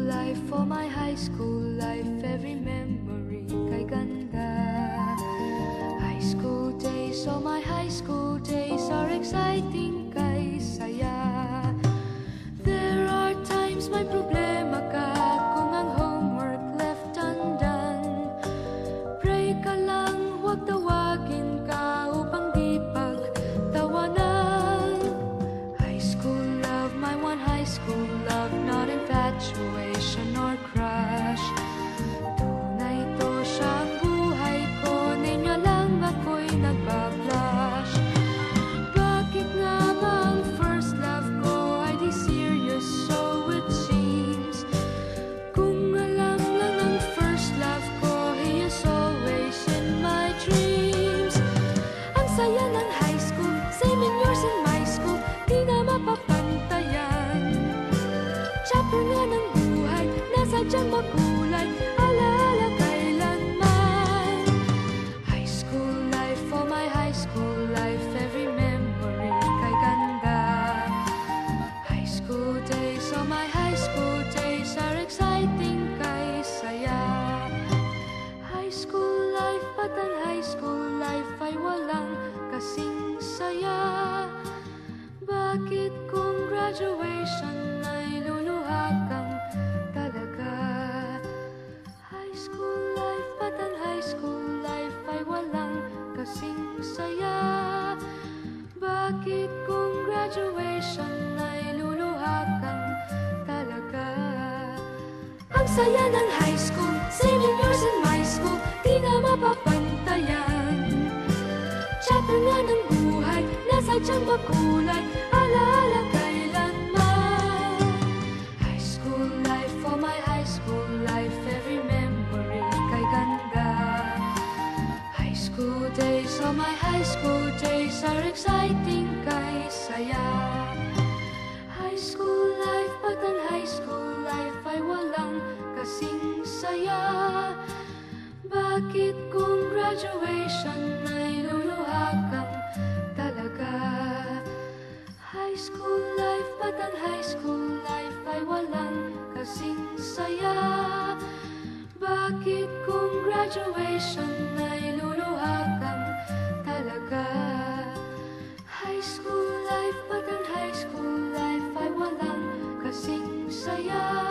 life, for my high school life, every memory kay ganda. High school days, oh my high school days are exciting kay saya. There are times may problema ka kung ang homework left undone. Pray ka lang, huwag tawagin ka upang di pagtawanan. High school love, my one high school love, not infatuation or crush. Tunay to siyang buhay ko, niya lang ako'y nagbablush. Bakit nga ba ang first love ko ay di serious, so it seems? Kung alam lang ang first love ko, he is always in my dreams. Ang saya ng high school, same in yours in my school, di na mapapantayan. Chapter nga ng buhay, nasadyang makulay, alaala kailanman. High school life, for my high school life, every memory kay ganda. High school days, oh my high school days are exciting kay saya. High school life, at ang high school life ay walang kasing saya. Bakit kung graduation ay luluha kang talaga? High school life, at ang high school life ay walang kasing saya. Bakit kung graduation ay luluha kang talaga? Ang saya ng high school, same in yours in my school, di na mapapantayan. Chapter nga ng buhay, nasadyang makulay, alaala kailanman. High school life, for my high school life, every memory kay ganda. High school days, oh my high school days are exciting kay saya. High school life, at ang high school life ay walang kasing saya. Bakit kung graduation ay luluha kang talaga? High school life, at ang high school life ay walang kasing saya. Bakit kung graduation ay luluha kang talaga? High school life, at ang high school life ay walang kasing saya.